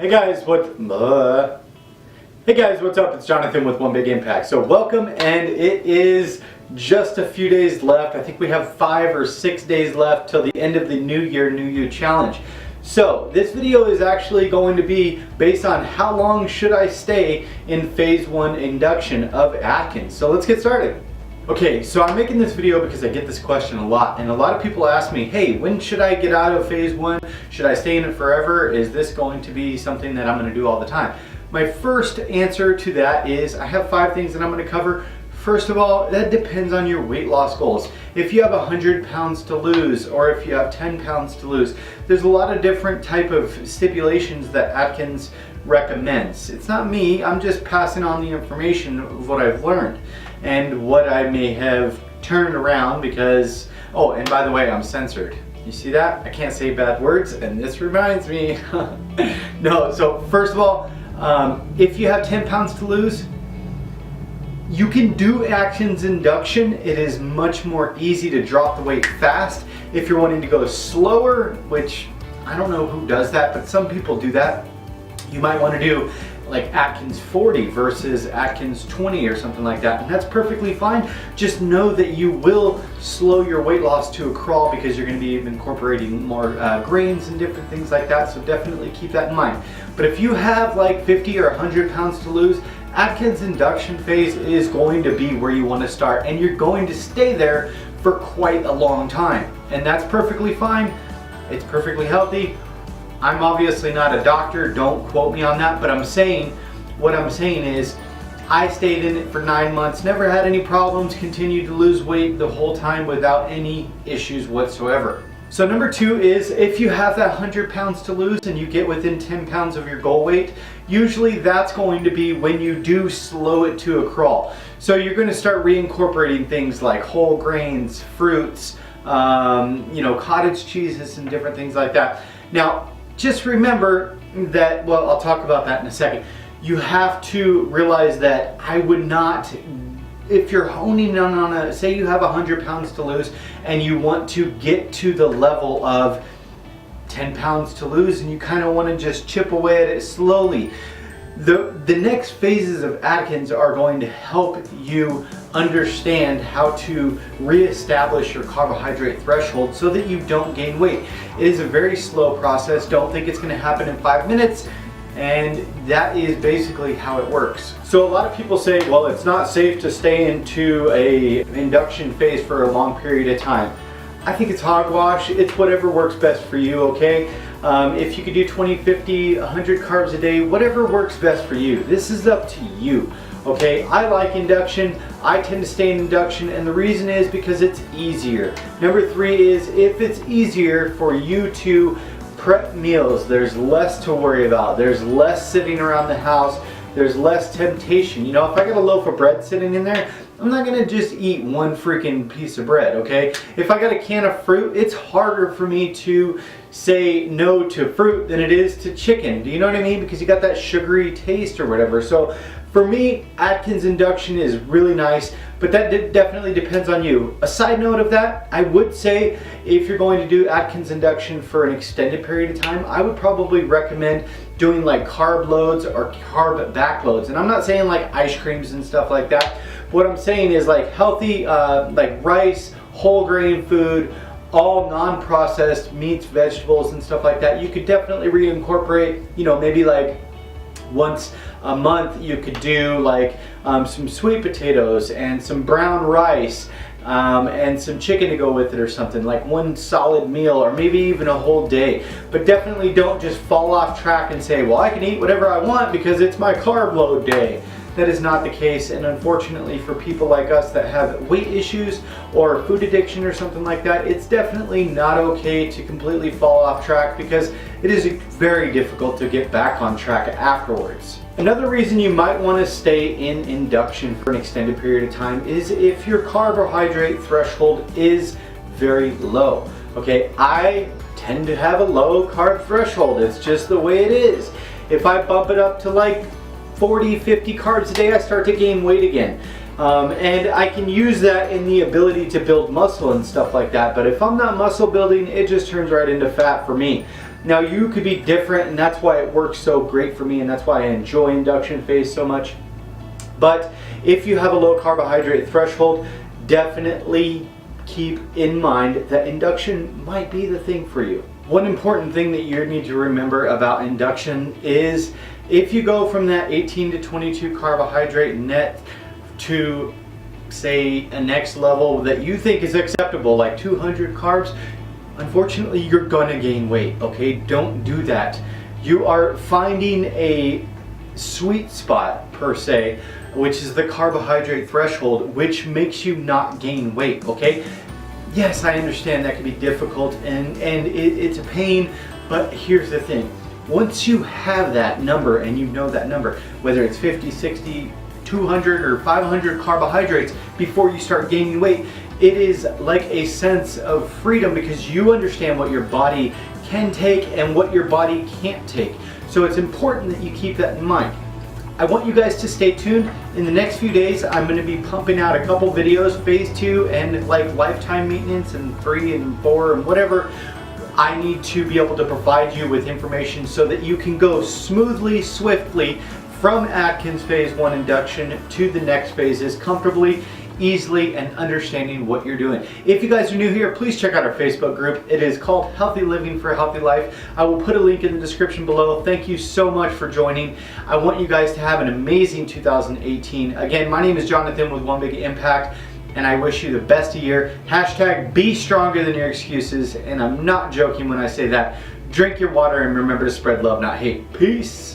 Hey guys, what's up? It's Jonathan with One Big Impact. So welcome, and it is just a few days left. I think we have 5 or 6 days left till the end of the New Year, New You challenge. So this video is actually going to be based on how long should I stay in phase 1 induction of Atkins. So let's get started. Okay, so I'm making this video because I get this question a lot, and a lot of people ask me, hey, when should I get out of phase 1? Should I stay in it forever? Is this going to be something that I'm going to do all the time? My first answer to that is I have 5 things that I'm going to cover. First of all, that depends on your weight loss goals. If you have 100 pounds to lose, or if you have 10 pounds to lose, there's a lot of different type of stipulations that Atkins recommends. It's not me, I'm just passing on the information of what I've learned and what I may have turned around because, oh, and by the way, I'm censored. You see that? I can't say bad words, and this reminds me. No, so first of all, if you have 10 pounds to lose, you can do Atkins induction. It is much more easy to drop the weight fast. If you're wanting to go slower, which I don't know who does that, but some people do that, you might want to do like Atkins 40 versus Atkins 20 or something like that, and that's perfectly fine. Just know that you will slow your weight loss to a crawl because you're going to be incorporating more grains and different things like that, so definitely keep that in mind. But if you have like 50 or 100 pounds to lose, Atkins induction phase is going to be where you want to start, and you're going to stay there for quite a long time, and that's perfectly fine. It's perfectly healthy. I'm obviously not a doctor, don't quote me on that, but what I'm saying is I stayed in it for 9 months, never had any problems, continued to lose weight the whole time without any issues whatsoever. So number 2 is if you have that 100 pounds to lose and you get within 10 pounds of your goal weight, usually that's going to be when you do slow it to a crawl. So you're going to start reincorporating things like whole grains, fruits, cottage cheeses and different things like that. Now, just remember that, well, I'll talk about that in a second. You have to realize that I would not, if you're honing in on say you have 100 pounds to lose and you want to get to the level of 10 pounds to lose and you kind of want to just chip away at it slowly, the next phases of Atkins are going to help you understand how to reestablish your carbohydrate threshold so that you don't gain weight. It is a very slow process. Don't think it's going to happen in 5 minutes, and that is basically how it works. So a lot of people say, well, it's not safe to stay into a induction phase for a long period of time. I think it's hogwash. It's whatever works best for you, okay? If you could do 20, 50, 100 carbs a day, whatever works best for you. This is up to you, okay? I like induction. I tend to stay in induction, and the reason is because it's easier. Number 3 is if it's easier for you to prep meals, there's less to worry about. There's less sitting around the house. There's less temptation. You know, if I got a loaf of bread sitting in there, I'm not gonna just eat one freaking piece of bread, okay? If I got a can of fruit, it's harder for me to say no to fruit than it is to chicken. Do you know what I mean? Because you got that sugary taste or whatever. So for me, Atkins induction is really nice, but that definitely depends on you. A side note of that, I would say if you're going to do Atkins induction for an extended period of time, I would probably recommend doing like carb loads or carb back loads. And I'm not saying like ice creams and stuff like that. What I'm saying is like healthy, like rice, whole grain food, all non-processed meats, vegetables and stuff like that. You could definitely reincorporate, you know, maybe like once a month you could do like some sweet potatoes and some brown rice and some chicken to go with it or something, like one solid meal or maybe even a whole day. But definitely don't just fall off track and say, well, I can eat whatever I want because it's my carb load day. That is not the case, and unfortunately for people like us that have weight issues or food addiction or something like that, it's definitely not okay to completely fall off track because it is very difficult to get back on track afterwards. Another reason you might want to stay in induction for an extended period of time is if your carbohydrate threshold is very low. Okay, I tend to have a low carb threshold. It's just the way it is. If I bump it up to like 40, 50 carbs a day, I start to gain weight again. And I can use that in the ability to build muscle and stuff like that. But if I'm not muscle building, it just turns right into fat for me. Now you could be different, and that's why it works so great for me, and that's why I enjoy induction phase so much. But if you have a low carbohydrate threshold, definitely keep in mind that induction might be the thing for you. One important thing that you need to remember about induction is if you go from that 18 to 22 carbohydrate net to, say, a next level that you think is acceptable, like 200 carbs, unfortunately you're gonna gain weight, okay? Don't do that. You are finding a sweet spot, per se, which is the carbohydrate threshold, which makes you not gain weight, okay? Yes, I understand that can be difficult and it's a pain, but here's the thing. Once you have that number and you know that number, whether it's 50, 60, 200 or 500 carbohydrates before you start gaining weight, it is like a sense of freedom because you understand what your body can take and what your body can't take. So it's important that you keep that in mind. I want you guys to stay tuned. In the next few days, I'm going to be pumping out a couple videos, phase 2 and like lifetime maintenance and 3 and 4 and whatever. I need to be able to provide you with information so that you can go smoothly, swiftly from Atkins phase 1 induction to the next phases comfortably, easily, and understanding what you're doing. If you guys are new here, please check out our Facebook group. It is called Healthy Living for a Healthy Life. I will put a link in the description below. Thank you so much for joining. I want you guys to have an amazing 2018. Again, my name is Jonathan with One Big Impact, and I wish you the best of year. Hashtag be stronger than your excuses, and I'm not joking when I say that. Drink your water and remember to spread love, not hate. Peace.